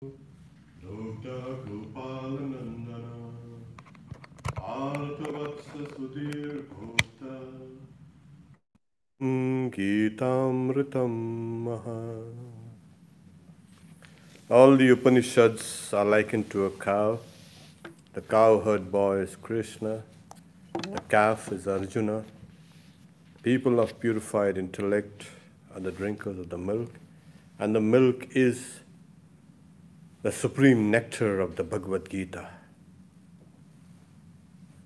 Dr. Gopalanandana Arthavatsa Sudhir Bhota Geetamritam Maha. All the Upanishads are likened to a cow. The cowherd boy is Krishna. The calf is Arjuna. People of purified intellect are the drinkers of the milk. And the milk is the supreme nectar of the Bhagavad Gita.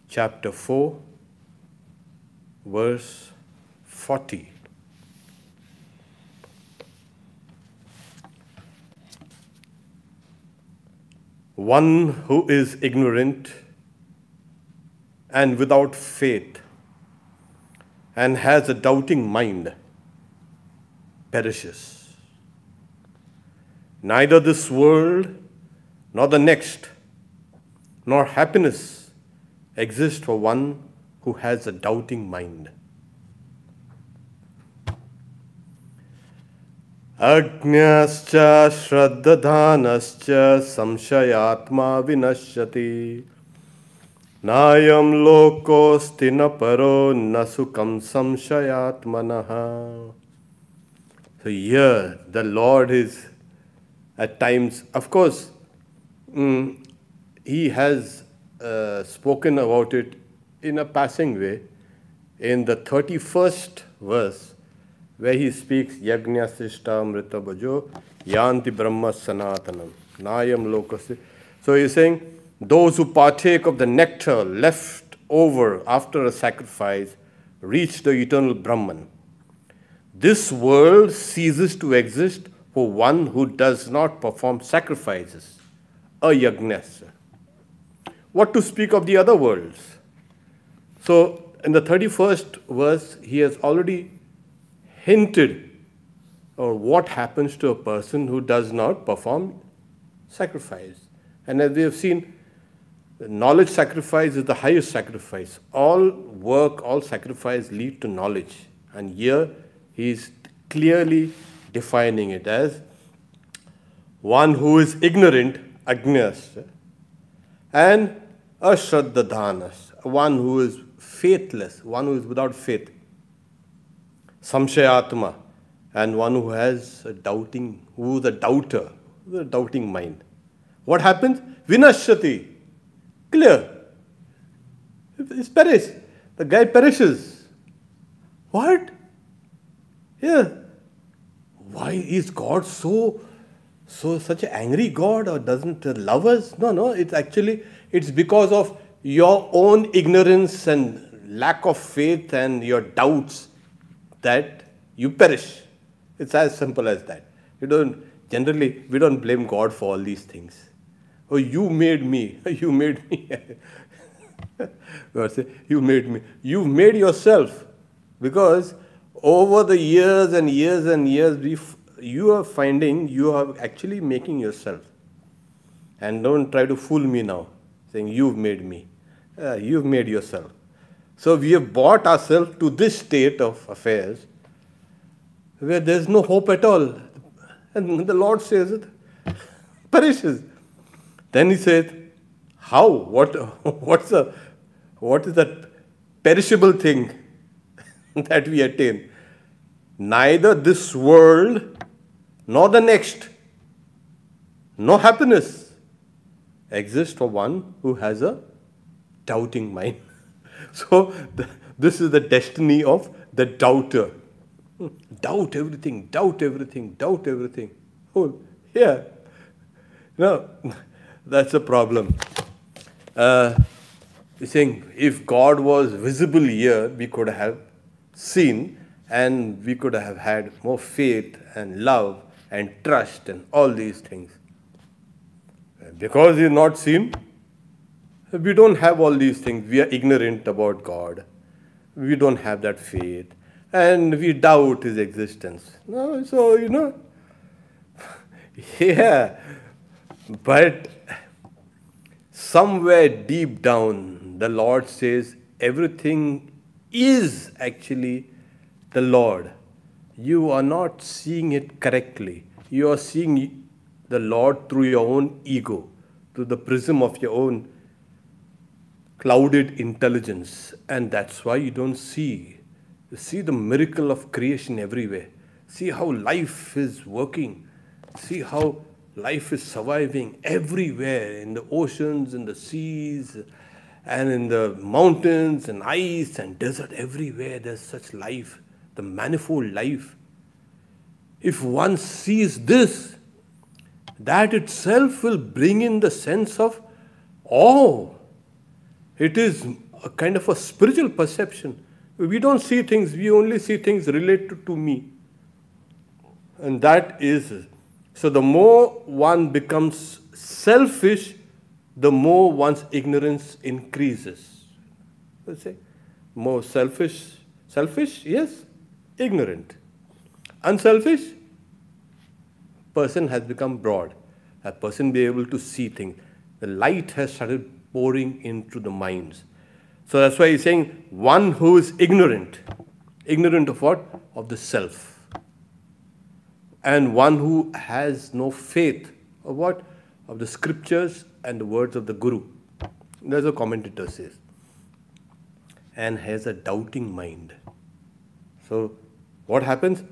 Chapter 4, verse 40. One who is ignorant and without faith and has a doubting mind perishes. Neither this world nor the next, nor happiness exist for one who has a doubting mind. Ajnascha shraddadhanascha samshayatma vinashyati nayam lokosti na paro nasukam samshayatmanaha. So here the Lord is at times, of course, he has spoken about it in a passing way in the 31st verse, where he speaks Yajna Sishta Amrita Bhajo Yanti Brahma Sanatanam Nayam Lokasi. So he's saying those who partake of the nectar left over after a sacrifice reach the eternal Brahman. This world ceases to exist for one who does not perform sacrifices, a yajnas. What to speak of the other worlds? So in the 31st verse, he has already hinted or what happens to a person who does not perform sacrifice. And as we have seen, the knowledge sacrifice is the highest sacrifice. All work, all sacrifice lead to knowledge. And here he is clearly defining it as one who is ignorant, agnyas, and ashraddadhanas, one who is faithless, one who is without faith, samshayatma, and one who has a doubting, who is a doubter, with a doubting mind. What happens? Vinashyati, clear. It's perish. The guy perishes. What? Yeah. Why is God such an angry God, or doesn't love us? No, it's because of your own ignorance and lack of faith and your doubts that you perish. It's as simple as that. We don't blame God for all these things. Oh, you made me. You made me. God say, you made me. You've made yourself, because over the years and years and years, you are finding you are actually making yourself. And don't try to fool me now, saying you've made me. You've made yourself. So we have brought ourselves to this state of affairs where there's no hope at all. And the Lord says it perishes. Then he said, how? What is that perishable thing that we attain? Neither this world nor the next, no happiness exists for one who has a doubting mind. So this is the destiny of the doubter. Doubt everything, doubt everything, doubt everything. Oh, yeah. No, that's a problem. He's saying if God was visible here, we could have seen, and we could have had more faith and love and trust and all these things. Because he is not seen, we don't have all these things. We are ignorant about God. We don't have that faith. And we doubt his existence. No, so, yeah. But somewhere deep down, the Lord says everything is actually the Lord. You are not seeing it correctly. You are seeing the Lord through your own ego, through the prism of your own clouded intelligence. And that's why you don't see. You see the miracle of creation everywhere. See how life is working. See how life is surviving everywhere, in the oceans, in the seas, and in the mountains, and ice and desert. Everywhere there's such life, the manifold life. If one sees this, that itself will bring in the sense of awe. It is a kind of a spiritual perception. We don't see things, we only see things related to me. And that is, so the more one becomes selfish, the more one's ignorance increases. Let's say, more selfish, yes, ignorant. Unselfish, person has become broad. A person be able to see things. The light has started pouring into the minds. So that's why he's saying one who is ignorant. Ignorant of what? Of the self. And one who has no faith of what? Of the scriptures and the words of the Guru. That's what commentator says. And has a doubting mind. So what happens?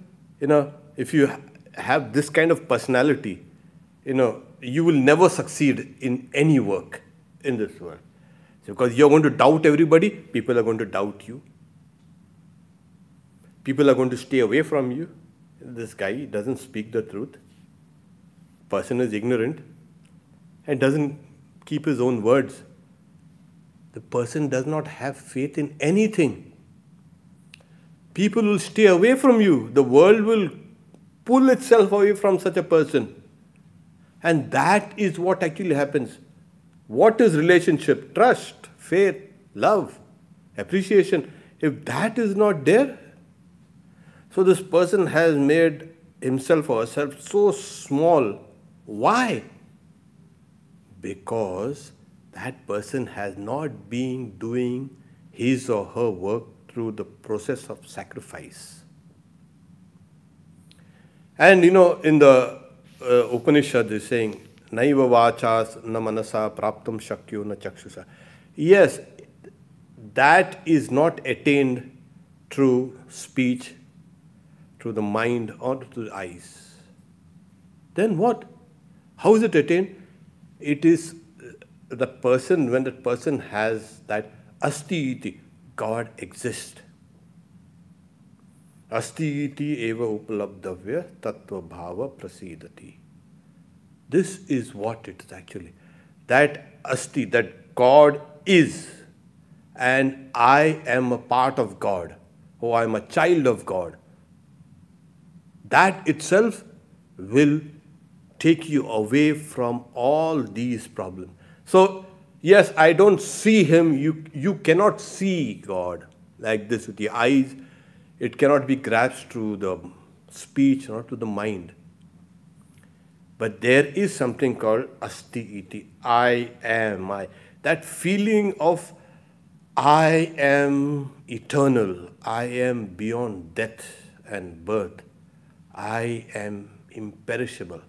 If you have this kind of personality, you will never succeed in any work in this world. So because you're going to doubt everybody, people are going to doubt you. People are going to stay away from you. This guy doesn't speak the truth. Person is ignorant and doesn't keep his own words. The person does not have faith in anything. People will stay away from you. The world will pull itself away from such a person. And that is what actually happens. What is relationship? Trust, faith, love, appreciation. If that is not there, so this person has made himself or herself so small. Why? Because that person has not been doing his or her work through the process of sacrifice. And in the Upanishad they're saying, Naiva vachas na manasa praptam shakyo na chakshusa. Yes, that is not attained through speech, through the mind, or through the eyes. Then what? How is it attained? It is the person, when that person has that asti iti, God exists. Asti iti eva upalabdhavya tattva bhava prasidati. This is what it is actually. That asti, that God is, and I am a part of God, or I am a child of God. That itself will take you away from all these problems. So, yes, I don't see Him. You cannot see God like this with your eyes. It cannot be grasped through the speech or through the mind. But there is something called asti iti. I am. That feeling of I am eternal. I am beyond death and birth. I am imperishable.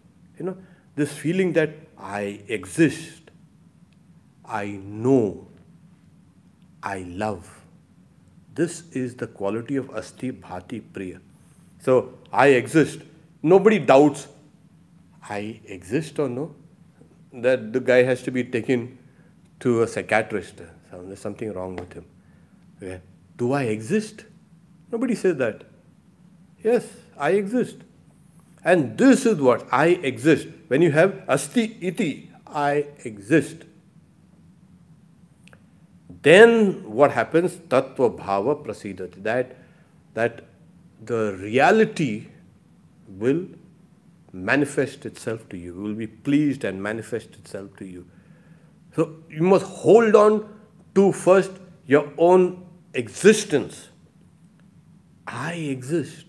This feeling that I exist, I know, I love. This is the quality of asti bhati priya. So, I exist. Nobody doubts I exist or no. That the guy has to be taken to a psychiatrist. There's something wrong with him. Okay. Do I exist? Nobody says that. Yes, I exist. And this is what I exist. When you have asti iti, I exist. Then what happens? Tattva bhava prasidati. That the reality will manifest itself to you, will be pleased and manifest itself to you. So you must hold on to first your own existence. I exist.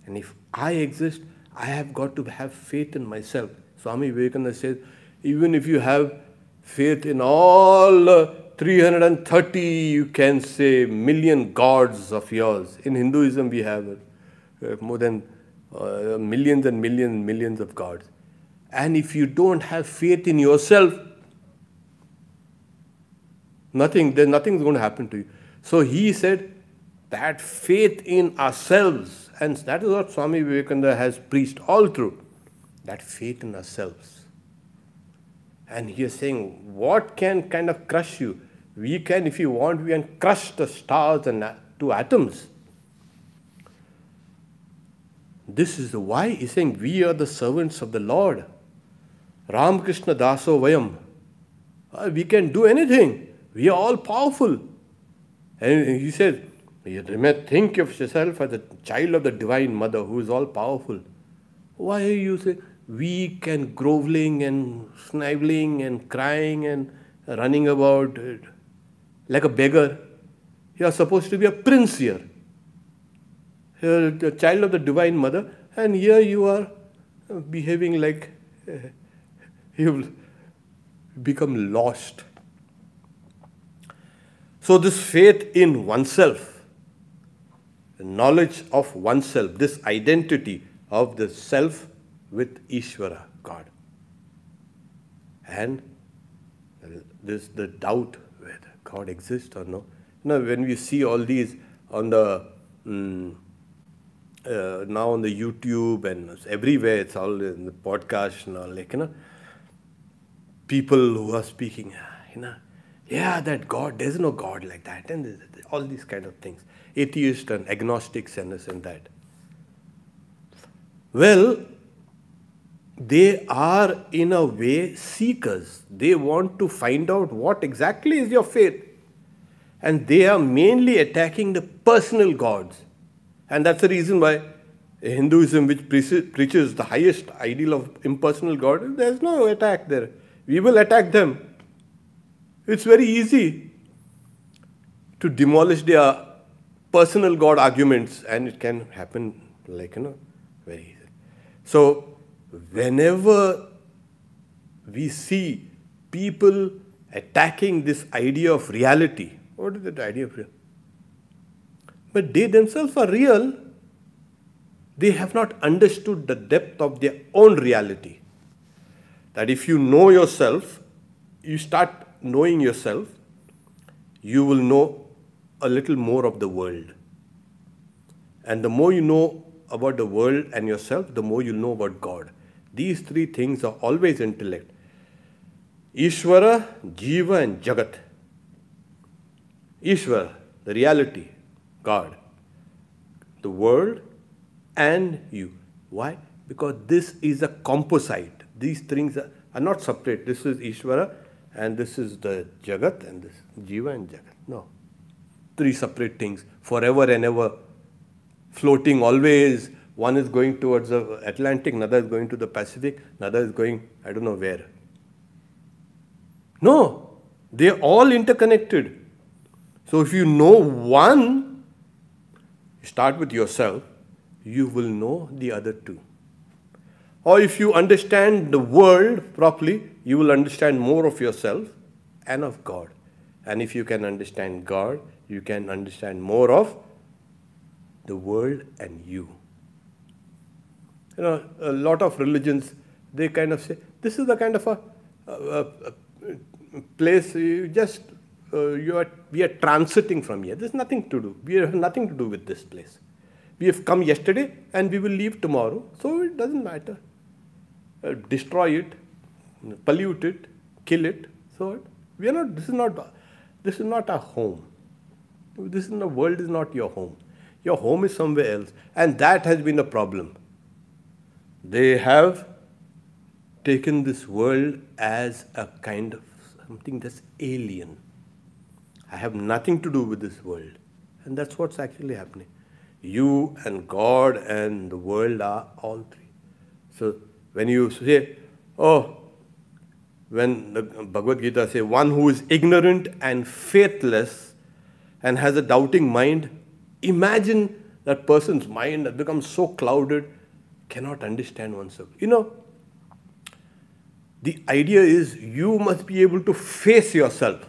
And if I exist, I have got to have faith in myself. Swami Vivekananda says, even if you have faith in all 330, you can say, million gods of yours. In Hinduism, we have more than millions and millions of gods. And if you don't have faith in yourself, nothing's going to happen to you. So he said that faith in ourselves, and that is what Swami Vivekananda has preached all through, that faith in ourselves. And he is saying, what can kind of crush you? We can, if you want, we can crush the stars and to atoms. This is why he's saying we are the servants of the Lord. Ramakrishna Daso Vayam. We can do anything. We are all powerful. And he said, you may think of yourself as a child of the Divine Mother who is all powerful. Why are you saying weak and groveling and sniveling and crying and running about like a beggar? You are supposed to be a prince here. You're a child of the Divine Mother, and here you are behaving like you've become lost. So this faith in oneself, the knowledge of oneself, this identity of the self with Ishvara, God. And this the doubt whether God exists or no. When we see all these on the now on the YouTube and everywhere, it's all in the podcast and all, people who are speaking, yeah, that God, there's no God like that, and all these kind of things. Atheists and agnostics and this and that. Well, they are in a way seekers. They want to find out what exactly is your faith. And they are mainly attacking the personal gods. And that's the reason why Hinduism, which preaches the highest ideal of impersonal God, there's no attack there. We will attack them. It's very easy to demolish their personal God arguments, and it can happen very easy. So, whenever we see people attacking this idea of reality, what is that idea of real? But they themselves are real. They have not understood the depth of their own reality. That if you know yourself, you start knowing yourself, you will know a little more of the world. And the more you know about the world and yourself, the more you know about God. These three things are always intellect. Ishvara, Jiva and Jagat. Ishvara, the reality, God. The world and you. Why? Because this is a composite. These things are not separate. This is Ishvara and this is the Jagat and this Jiva and Jagat. No. Three separate things, forever and ever, floating always. One is going towards the Atlantic, another is going to the Pacific, another is going, I don't know where. No, they're all interconnected. So if you know one, start with yourself, you will know the other two. Or if you understand the world properly, you will understand more of yourself and of God. And if you can understand God, you can understand more of the world and you. A lot of religions, they kind of say, this is the kind of a place you just, we are transiting from here. There's nothing to do. We have nothing to do with this place. We have come yesterday and we will leave tomorrow, so it doesn't matter. Destroy it, pollute it, kill it. So we are not. This is not our home. The world is not your home. Your home is somewhere else, and that has been a problem. They have taken this world as a kind of something that's alien. I have nothing to do with this world, and that's what's actually happening. You and God and the world are all three. So when you say, when the Bhagavad Gita says, one who is ignorant and faithless and has a doubting mind, imagine that person's mind has become so clouded, cannot understand oneself. The idea is you must be able to face yourself.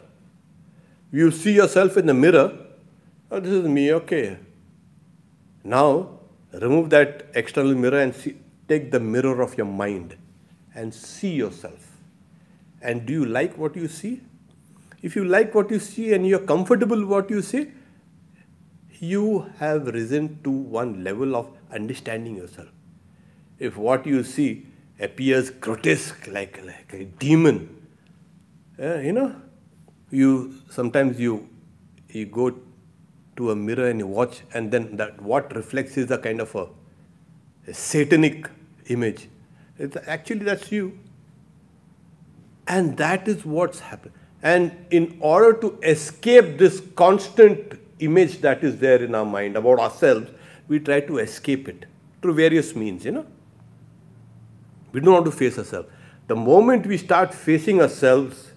You see yourself in the mirror, this is me, okay. Now, remove that external mirror and take the mirror of your mind and see yourself. And do you like what you see? If you like what you see and you're comfortable with what you see, you have risen to one level of understanding yourself. If what you see appears grotesque, like a demon, sometimes you go to a mirror and you watch, and then that what reflects is a kind of a satanic image. Actually, that's you. And that is what's happened. And in order to escape this constant image that is there in our mind about ourselves, we try to escape it through various means, We don't want to face ourselves. The moment we start facing ourselves,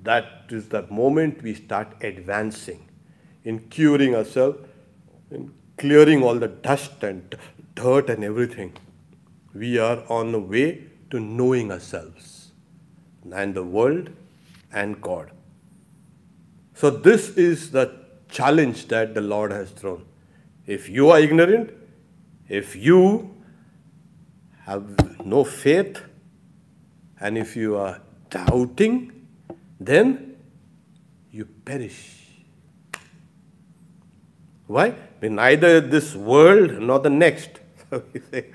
that is the moment we start advancing in curing ourselves, in clearing all the dust and dirt and everything. We are on the way to knowing ourselves and the world and God. So this is the challenge that the Lord has thrown. If you are ignorant, if you have no faith, and if you are doubting, then you perish. Why? Neither this world nor the next. So we say,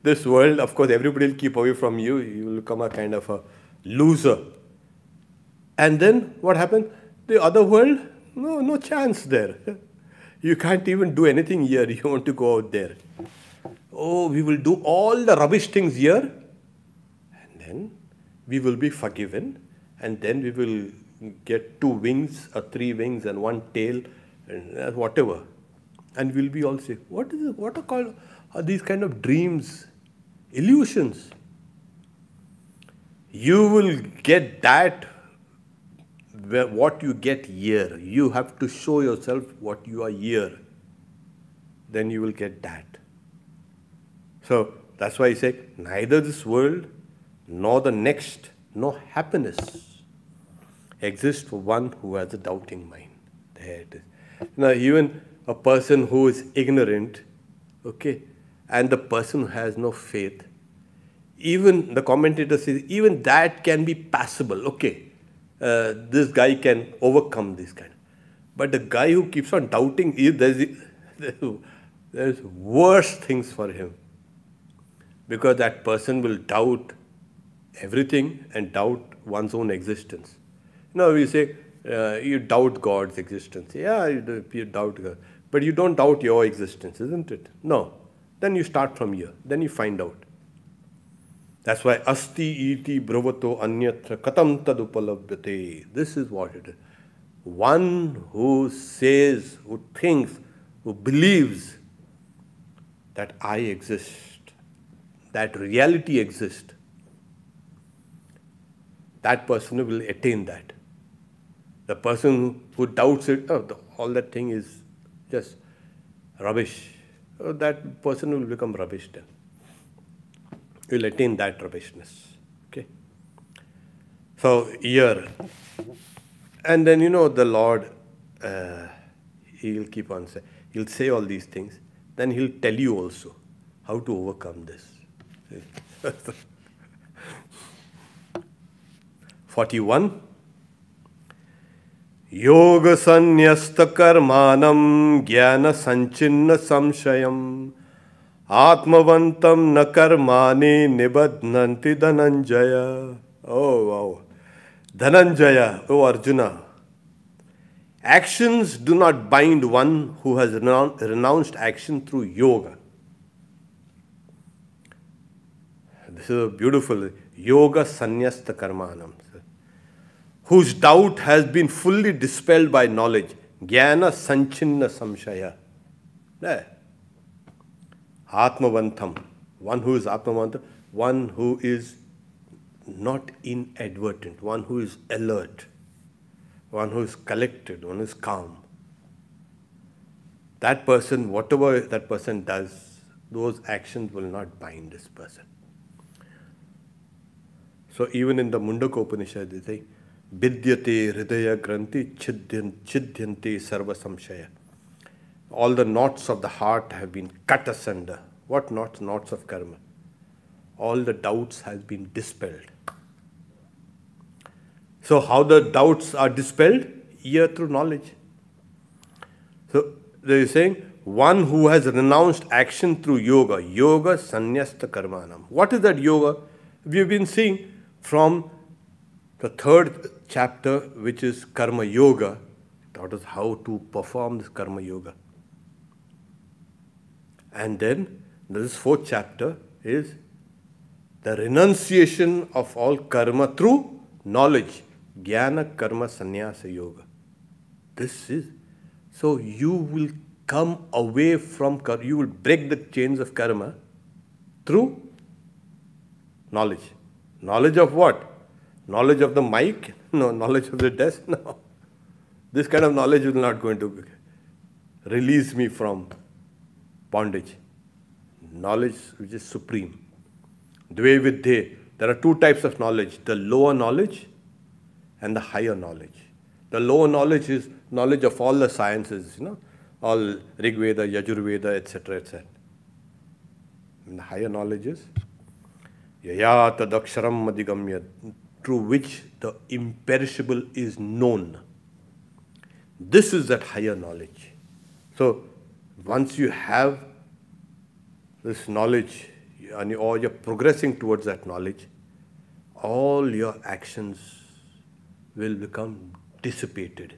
this world, of course, everybody will keep away from you. You will become a kind of a loser. And then what happens? The other world, no chance there. You can't even do anything here. You want to go out there. Oh, we will do all the rubbish things here, and then we will be forgiven, and then we will get 2 wings or 3 wings and 1 tail, and whatever. And we'll be all say, what are these kind of dreams, illusions? You will get that what you get here. You have to show yourself what you are here. Then you will get that. So that's why I say, neither this world nor the next, nor happiness exists for one who has a doubting mind. There it is. Now, even a person who is ignorant, and the person who has no faith, even the commentator says, even that can be passable. This guy can overcome this kind. But the guy who keeps on doubting, there's worse things for him. Because that person will doubt everything and doubt one's own existence. We say, you doubt God's existence. Yeah, you doubt God. But you don't doubt your existence, isn't it? No. Then you start from here. Then you find out. That's why asti iti bravato anyatra katam tadupalabhyate. This is what it is. One who says, who thinks, who believes that I exist, that reality exists, that person will attain that. The person who doubts it, all that thing is just rubbish, that person will become rubbish then. He will attain that rubbishness. So here, and then the Lord, He will keep on saying, He'll say all these things, then He'll tell you also how to overcome this. 41. Yoga sanyasta karmanam jnana sanchinna samshayam atmavantam na karmani nibadnanti Dhananjaya. Oh wow. Dhananjaya, oh Arjuna. Actions do not bind one who has renounced action through yoga. This is a beautiful yoga sanyasta karmanam, whose doubt has been fully dispelled by knowledge. Jnana sanchinna samshaya. Atmavantam, one who is atmavantam, one who is not inadvertent, one who is alert, one who is collected, one who is calm. That person, whatever that person does, those actions will not bind this person. So even in the Mundaka Upanishad, they say, Vidyate hridaya granthi chidhyanti sarva samshaya. All the knots of the heart have been cut asunder. What knots? Knots of karma. all the doubts has been dispelled. So how the doubts are dispelled? Here through knowledge. So they are saying, one who has renounced action through yoga, yoga sannyasta karmanam. What is that yoga? We have been seeing from the third chapter, which is karma yoga, taught us how to perform this karma yoga. And then this fourth chapter is the renunciation of all karma through knowledge. Jnana karma sannyasa yoga. This is, so you will come away from karma, you will break the chains of karma through knowledge. Knowledge of what? Knowledge of the mic? No. Knowledge of the desk? No. This kind of knowledge is not going to release me from bondage. Knowledge which is supreme. Dve viddhe. There are two types of knowledge, the lower knowledge and the higher knowledge. The lower knowledge is knowledge of all the sciences, all Rig Veda, Yajur Veda, etc., etc. And the higher knowledge is Yaya tadaksharam madhigamya, through which the imperishable is known. This is that higher knowledge. So, once you have this knowledge, or you're progressing towards that knowledge, all your actions will become dissipated.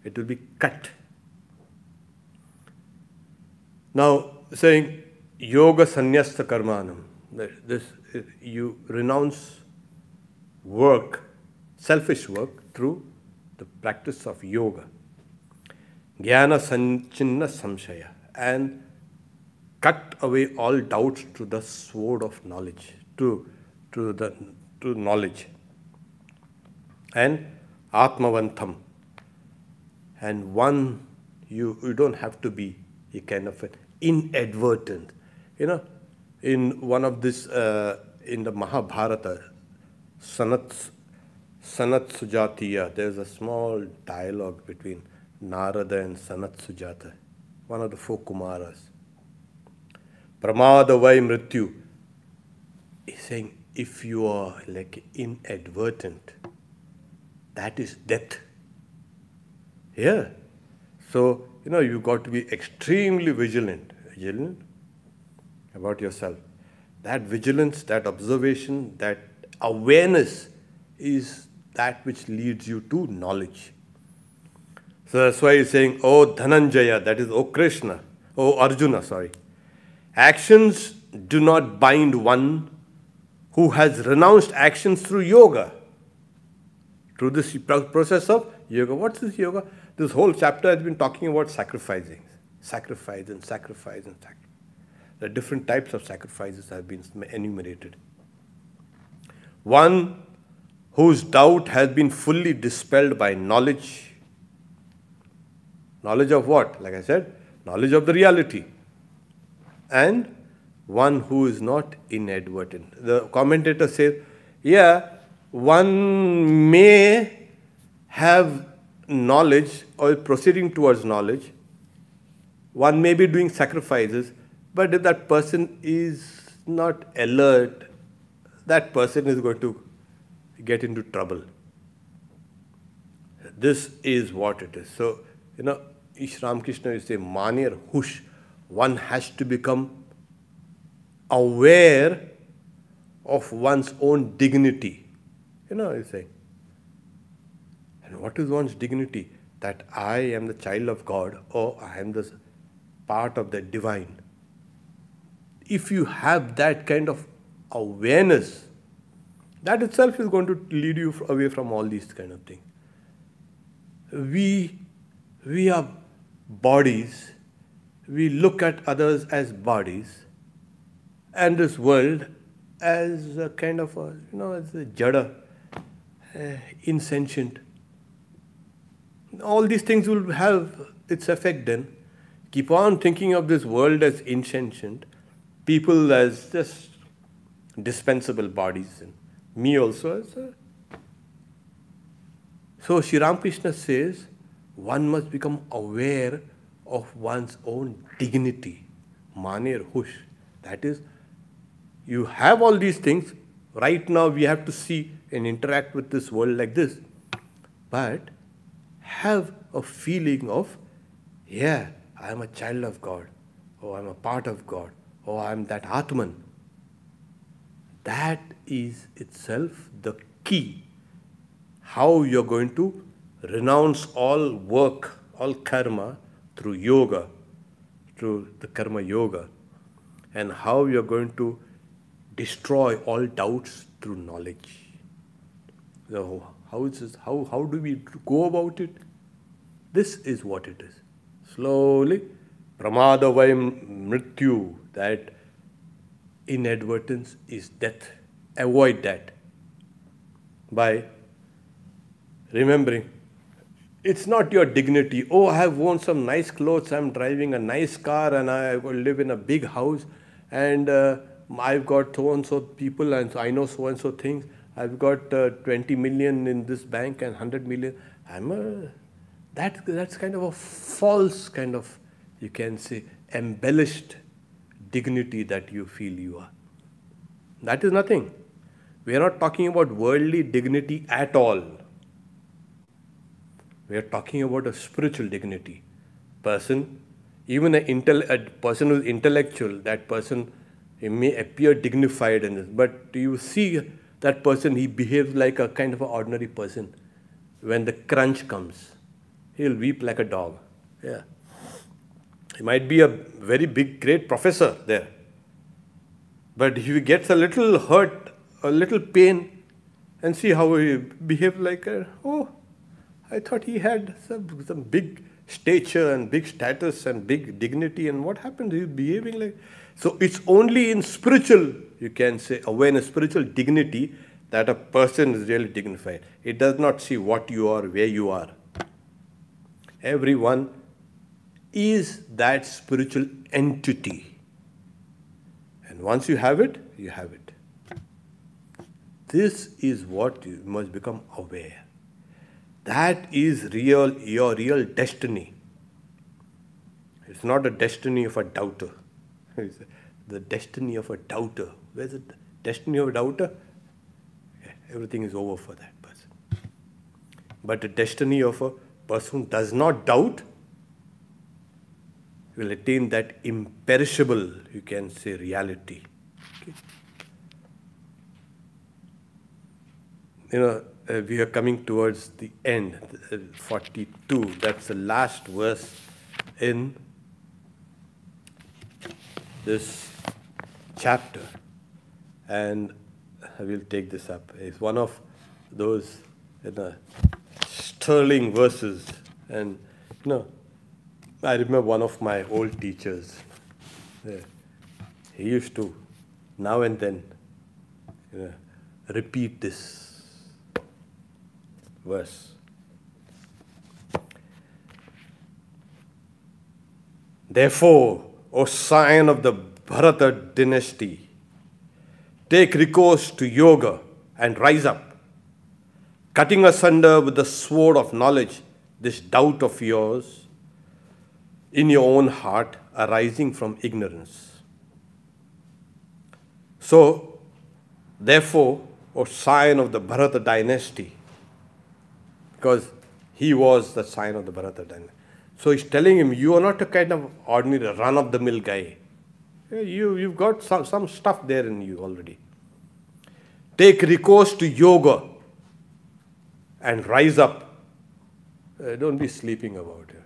It will be cut. Now, saying yoga sannyasta karmanam, this you renounce work, selfish work, through the practice of yoga. Jnana sanchinna samshaya, and cut away all doubts through the sword of knowledge, to knowledge. And atmavantam, and one, you don't have to be a kind of inadvertent. In one of this, in the Mahabharata, Sanat Sujatiya, there's a small dialogue between Narada and Sanat Sujata, one of the four Kumaras. Pramada vai mrityu. He's saying, if you are like inadvertent, that is death. Yeah. So, you've got to be extremely vigilant about yourself. That vigilance, that observation, that awareness is that which leads you to knowledge. So that's why he's saying, oh Dhananjaya, that is, oh Krishna, oh Arjuna, sorry. Actions do not bind one who has renounced actions through yoga. Through this process of yoga. What's this yoga? This whole chapter has been talking about sacrificing. Sacrifice and sacrifice and sacrifice. The different types of sacrifices have been enumerated. One whose doubt has been fully dispelled by knowledge. Knowledge of what? Like I said, knowledge of the reality. And one who is not inadvertent. The commentator says, yeah, one may have knowledge or proceeding towards knowledge. One may be doing sacrifices, but if that person is not alert, that person is going to get into trouble. This is what it is. So, Ish Ramakrishna is saying, Manir Hush. One has to become aware of one's own dignity. He's saying. And what is one's dignity? That I am the child of God, or I am the part of the divine. If you have that kind of awareness, that itself is going to lead you away from all these kind of things. We are bodies. We look at others as bodies, and this world as a kind of as a jada, insentient. All these things will have its effect then. Keep on thinking of this world as insentient, people as just dispensable bodies, and me also as a... So Sri Ramakrishna says, one must become aware of one's own dignity. Manir Hush. That is, You have all these things. Right now we have to see and interact with this world like this. But have a feeling of, yeah, I am a child of God. Oh, I'm a part of God. Oh, I'm that Atman. That is itself the key. How you're going to renounce all work, all karma through yoga, through the karma yoga, and how you're going to destroy all doubts through knowledge. So how is this? How do we go about it? This is what it is. Slowly, pramadavayam mrityu, that inadvertence is death. Avoid that by remembering. It's not your dignity. Oh, I have worn some nice clothes, I'm driving a nice car, and I live in a big house, and I've got so-and-so people, and I know so-and-so things. I've got 20 million in this bank and 100 million. That's kind of a false kind of, you can say, embellished dignity that you feel you are. That is nothing. We are not talking about worldly dignity at all. We are talking about a spiritual dignity. Person, even a person who is intellectual, that person, he may appear dignified in this, but you see that person, he behaves like a kind of an ordinary person. When the crunch comes, he'll weep like a dog. Yeah. He might be a very big, great professor there. But if he gets a little hurt, a little pain, and see how he behaves like oh, I thought he had some big stature and big status and big dignity, and what happened? He's behaving like... So it's only in spiritual, you can say, awareness, spiritual dignity, that a person is really dignified. It does not see what you are, where you are. Everyone is that spiritual entity. And once you have it, you have it. This is what you must become aware. That is your real destiny. It's not a destiny of a doubter. It's the destiny of a doubter. Where's the destiny of a doubter? Everything is over for that person. But the destiny of a person who does not doubt will attain that imperishable, you can say, reality. Okay. We are coming towards the end, 42. That's the last verse in this chapter. And I will take this up. It's one of those sterling verses. And, I remember one of my old teachers. He used to, now and then, repeat this verse. Therefore, O scion of the Bharata dynasty, take recourse to yoga and rise up, cutting asunder with the sword of knowledge this doubt of yours in your own heart arising from ignorance. So, therefore, O scion of the Bharata dynasty, because he was the scion of the Bharata dynasty. So he's telling him, you are not a kind of ordinary run-of-the-mill guy. You've got some stuff there in you already. Take recourse to yoga and rise up. Don't be sleeping about it.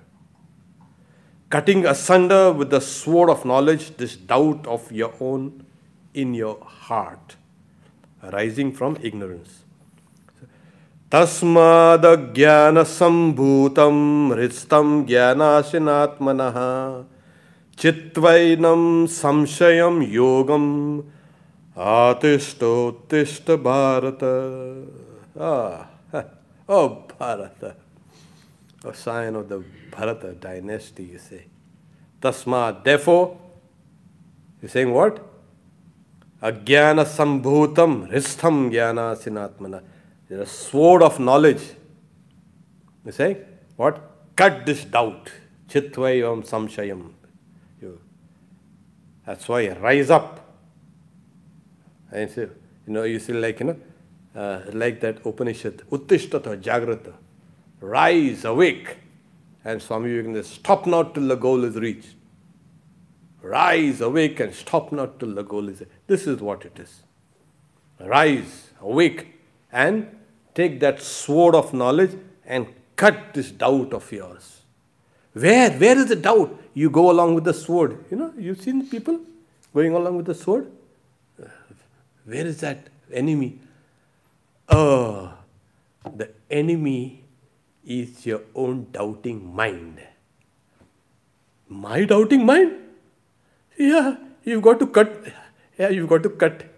Cutting asunder with the sword of knowledge this doubt of your own in your heart, arising from ignorance. Tasmad jnana sambhutam hristam jnanasinatmanaha chitvainam samshayam yogam atishtottishta bharata. Oh Bharata, a sign of the Bharata dynasty, you say. Tasmad, therefore, you're saying what? Ajnana sambhutam hristam jnanasinatmana. There's a sword of knowledge. You say, what? Cut this doubt. Chitvayam samshayam. That's why rise up. And so, you see like that Upanishad, Uttishtata Jagrata, rise, awake. And Swami Vivekananda says, stop not till the goal is reached. Rise, awake, and stop not till the goal is reached. This is what it is. Rise, awake, and take that sword of knowledge and cut this doubt of yours. Where is the doubt? You go along with the sword. You've seen people going along with the sword. Where is that enemy? Oh, the enemy is your own doubting mind. My doubting mind? Yeah, you've got to cut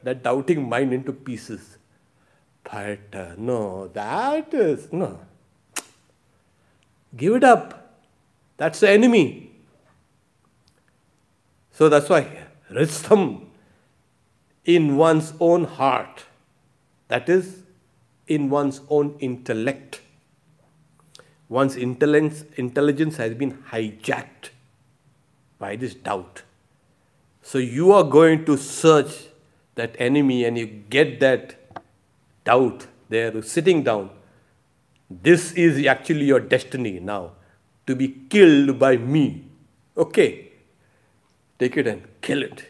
that doubting mind into pieces. But no. Give it up. That's the enemy. So that's why Rishtam in one's own heart, that is, in one's own intellect. One's intelligence has been hijacked by this doubt. So you are going to search that enemy and you get that doubt there sitting down. This is actually your destiny now, to be killed by me. Okay, take it and kill it.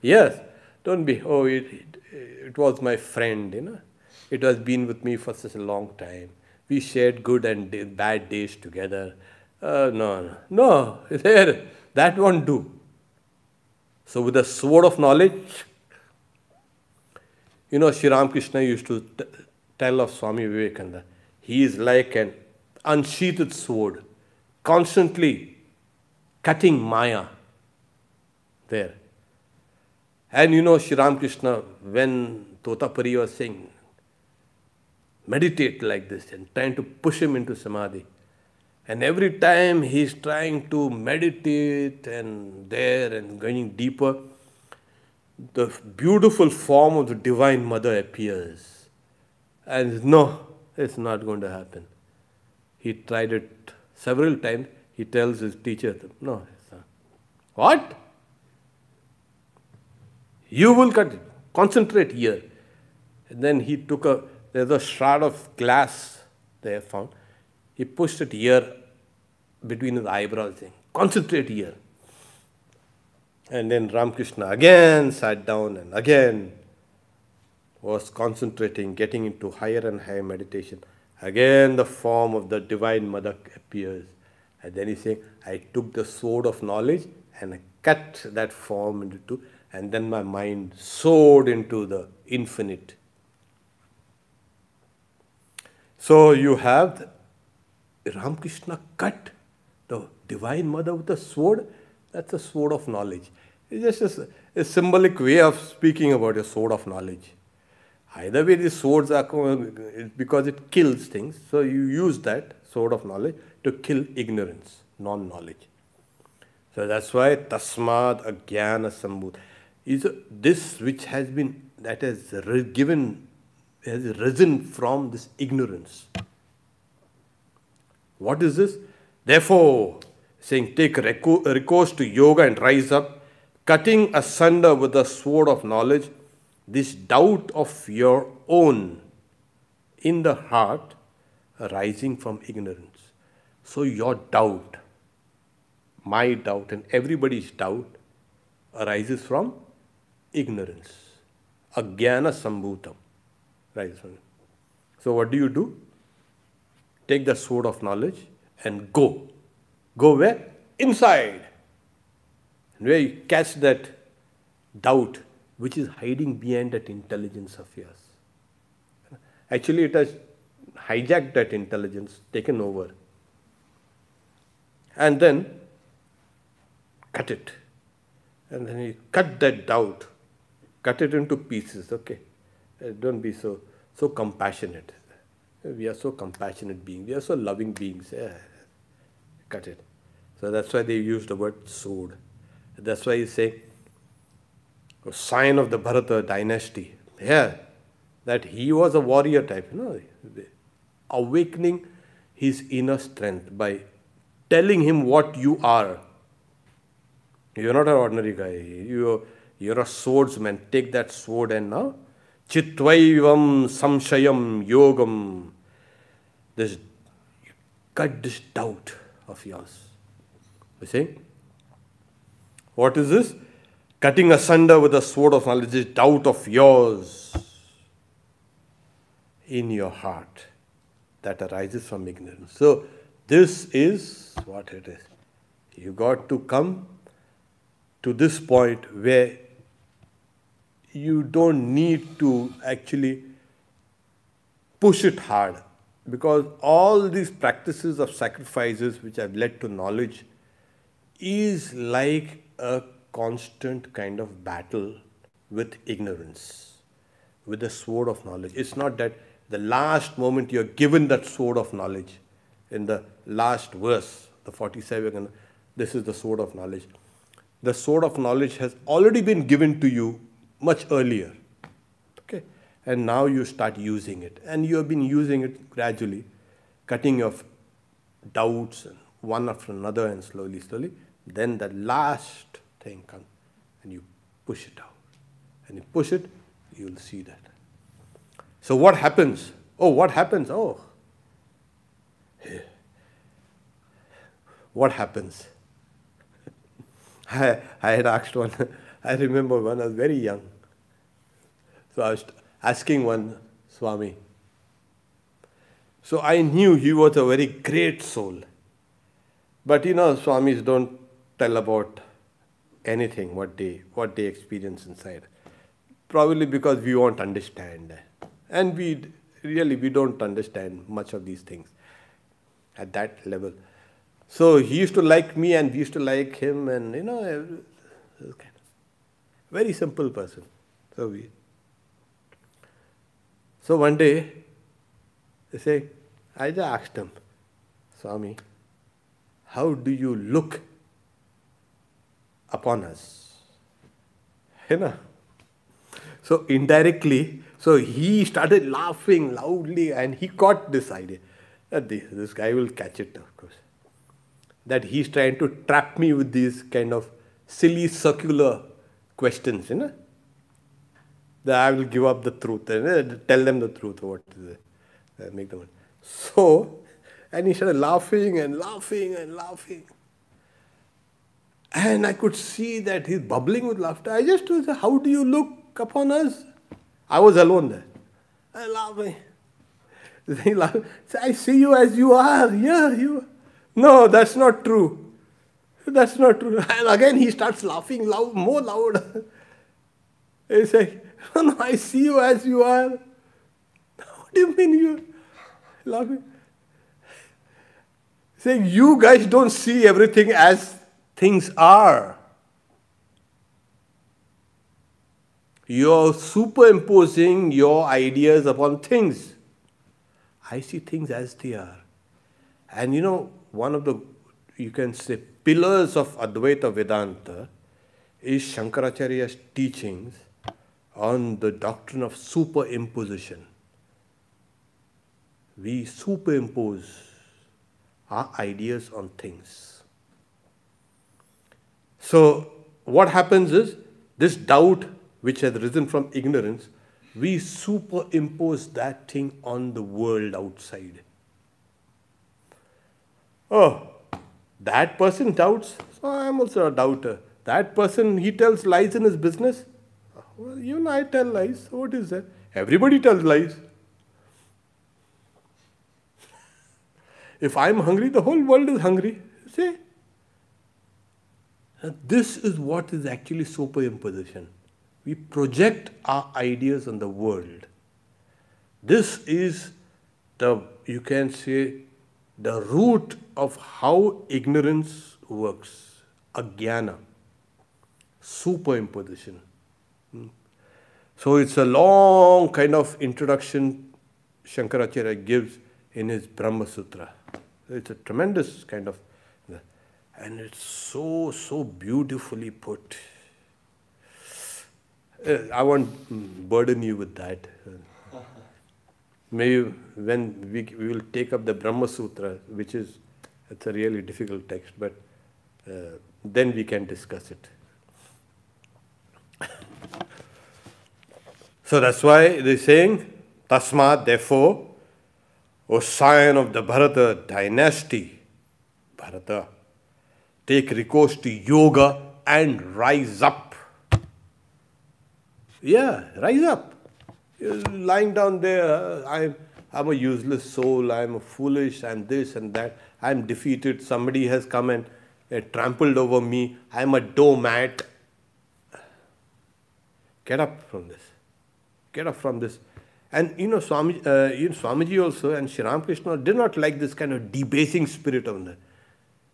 Yes, don't be, it was my friend, it has been with me for such a long time. We shared good and bad days together. No, there, that won't do. So with the sword of knowledge, Sri Ramakrishna used to tell of Swami Vivekananda, he is like an unsheathed sword, constantly cutting Maya there. And Sri Ramakrishna, when Totapari was saying, meditate like this and trying to push him into samadhi. And every time he's trying to meditate and going deeper, the beautiful form of the Divine Mother appears. And no, it's not going to happen. He tried it several times. He tells his teacher, no, it's not. What? You will cut it. Concentrate here. And then he took there's a shard of glass they found. He pushed it here between his eyebrows, saying, concentrate here. And then Ramakrishna again sat down and again was concentrating, getting into higher and higher meditation. Again the form of the Divine Mother appears. And then he's saying, I took the sword of knowledge and I cut that form into two, and then my mind soared into the infinite. So you have Ramakrishna cut the Divine Mother with a sword. That's a sword of knowledge. It's just a symbolic way of speaking about a sword of knowledge. Either way, these swords are because it kills things. So you use that sword of knowledge to kill ignorance, non-knowledge. So that's why tasmad ajnana sambhut is this which has been, that has risen from this ignorance. What is this? Therefore, saying, take recourse to yoga and rise up, cutting asunder with the sword of knowledge this doubt of your own in the heart arising from ignorance. So your doubt, my doubt and everybody's doubt arises from ignorance. Ajnana sambhutam. So what do? Take the sword of knowledge and go. Go where? Inside. And where you catch that doubt which is hiding behind that intelligence of yours. Actually, it has hijacked that intelligence, taken over. And then cut it. And then you cut that doubt. Cut it into pieces, okay? Don't be so compassionate. We are so compassionate beings. We are so loving beings. Yeah. Cut it. So that's why they used the word sword. That's why you say, a sign of the Bharata dynasty. Yeah, that he was a warrior type. Awakening his inner strength by telling him what you are. You're not an ordinary guy. You're a swordsman. Take that sword and now, chitvaivam samshayam yogam. This, cut this doubt of yours. You see? What is this? Cutting asunder with the sword of knowledge, this doubt of yours in your heart that arises from ignorance. So, this is what it is. You got to come to this point where you don't need to actually push it hard, because all these practices of sacrifices which have led to knowledge is like a constant kind of battle with ignorance, with the sword of knowledge. It's not that the last moment you're given that sword of knowledge, in the last verse, the 47th, this is the sword of knowledge. The sword of knowledge has already been given to you much earlier. Okay? And now you start using it. And you have been using it gradually, cutting your doubts and one after another, and slowly, slowly. Then the last thing comes and you push it out. And you push it, you'll see that. So what happens? Oh, what happens? Oh. What happens? I had asked one, I remember when I was very young. So I was asking one Swami. So I knew he was a very great soul. But you know, Swamis don't tell about anything, what they experience inside. Probably because we won't understand. And we don't understand much of these things at that level. So he used to like me and we used to like him, and you know, kind of very simple person. So one day, I just asked him, Swami, how do you look upon us? You know? So indirectly, so he started laughing loudly, and he caught this idea that this guy will catch it, of course. That he's trying to trap me with these kind of silly circular questions, you know. That I will give up the truth and tell them the truth. What is it? Make them. So, and he started laughing and laughing and laughing. And I could see that he's bubbling with laughter. I just said, how do you look upon us? I was alone there. I'm laughing. He laughed. I see you as you are. Yeah, you are. No, that's not true. That's not true. And again he starts laughing loud, more loud. He says, no, I see you as you are. What do you mean you laughing? Saying, you guys don't see everything as things are. You're superimposing your ideas upon things. I see things as they are. And you know, one of the, you can say, pillars of Advaita Vedanta is Shankaracharya's teachings on the doctrine of superimposition. We superimpose our ideas on things. So what happens is, this doubt which has risen from ignorance, we superimpose that thing on the world outside. Oh, that person doubts, so I am also a doubter. That person, he tells lies in his business. Well, even I tell lies. What is that? Everybody tells lies. If I am hungry, the whole world is hungry. See? This is what is actually superimposition. We project our ideas on the world. This is the, you can say, the root of how ignorance works. Ajnana. Superimposition. So it's a long kind of introduction Shankaracharya gives in his Brahma Sutra. It's a tremendous kind of, and it's so beautifully put. I won't burden you with that. Maybe when we will take up the Brahma Sutra, which is, it's a really difficult text, but then we can discuss it. So that's why they're saying, Tasmat, therefore, O scion of the Bharata dynasty, Bharata, take recourse to yoga and rise up. Yeah, rise up. You're lying down there, I'm a useless soul, I'm foolish, I'm this and that, I'm defeated, somebody has come and trampled over me, I'm a doormat. Get up from this. Get up from this. And Swamiji also and Sri Ramakrishna did not like this kind of debasing spirit of that.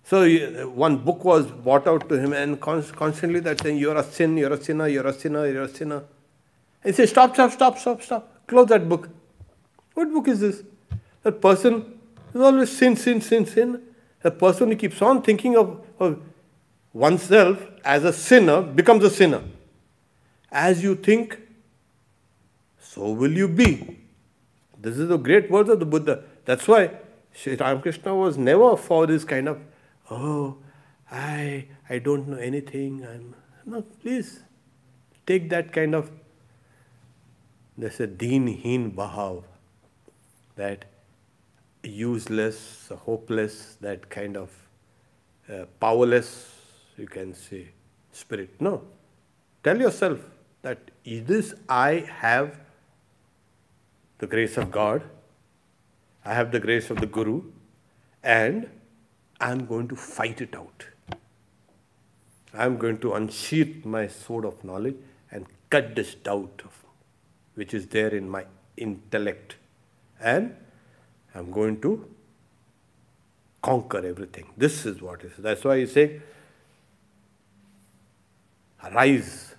So one book was brought out to him and constantly that saying, you're a sin, you're a sinner, you're a sinner, you're a sinner. And he said, stop. Close that book. What book is this? That person is always sin. A person who keeps on thinking of oneself as a sinner becomes a sinner. As you think, so will you be. This is the great words of the Buddha. That's why Sri Ramakrishna was never for this kind of, I don't know anything. No, please take that kind of, there's a deen-heen bhav, that useless, hopeless, that kind of powerless, you can say, spirit. No. Tell yourself that this I have the grace of God, I have the grace of the Guru, and I'm going to fight it out. I'm going to unsheath my sword of knowledge and cut this doubt which is there in my intellect. And I'm going to conquer everything. This is what it is. That's why he's saying, arise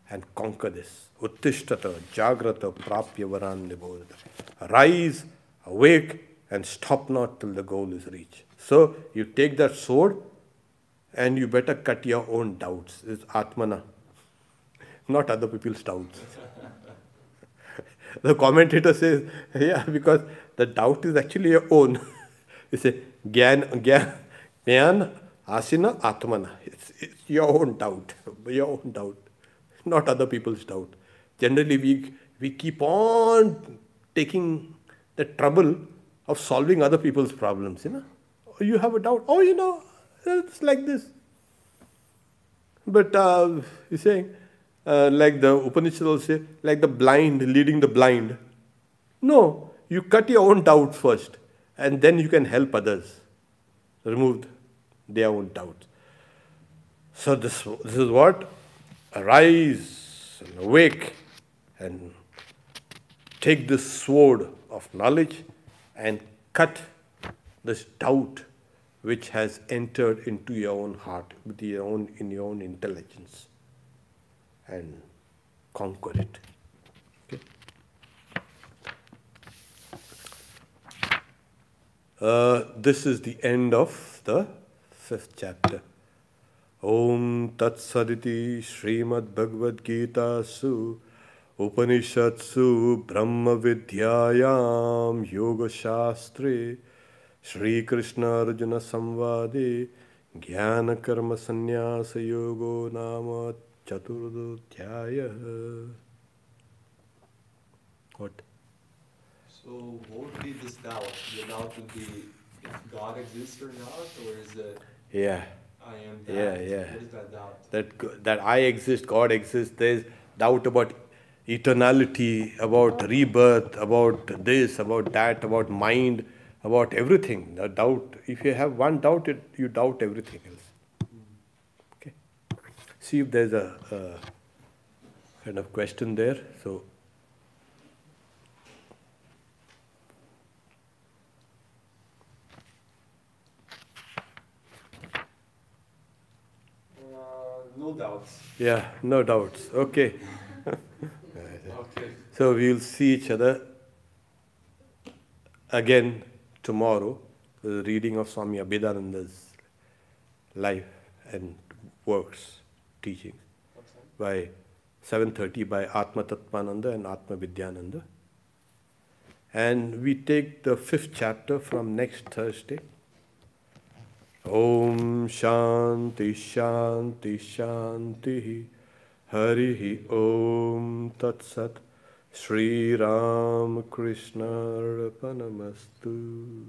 and conquer this. Uttishtata, jagrata, prapya varan nibodhata. Arise, awake, and stop not till the goal is reached. So you take that sword and you better cut your own doubts. It's Atmana, not other people's doubts. The commentator says, yeah, because the doubt is actually your own. You say, Gyan, asina, Atmana. It's your own doubt, not other people's doubt. Generally, we keep on taking the trouble of solving other people's problems. You have a doubt. It's like this. But he's saying, like the Upanishad will say, like the blind leading the blind. No, you cut your own doubts first, and then you can help others remove their own doubts. So this is what? Arise and awake and take this sword of knowledge and cut this doubt which has entered into your own heart, in your own intelligence, and conquer it. Okay? This is the end of the 5th chapter. Om Tat Saditi Srimad Bhagavad Gita Su Upanishadsu Brahma Vidyayam Yoga Shastre Shri Krishna Arjuna Samvade Jnana Karma Sannyasa Yogo Nama Chaturdhyaya. What? So what would be this doubt? The doubt would be if God exists or not, or is it Yeah. I am doubt? Yeah. What is that doubt? That I exist, God exists. There's doubt about eternality, about rebirth, about this, about that, about mind, about everything. The doubt. If you have one doubt, you doubt everything else. Okay. See if there's a kind of question there. So. No doubts. Yeah, no doubts. Okay. Okay. So we will see each other again tomorrow with the reading of Swami Abhedananda's life and works, teachings, by 7:30 by Atma Tattvananda and Atma Vidyananda. And we take the 5th chapter from next Thursday. Om Shanti Shanti Shanti Harihi Om Tat Sat Sri Ram Krishna Arpanamastu.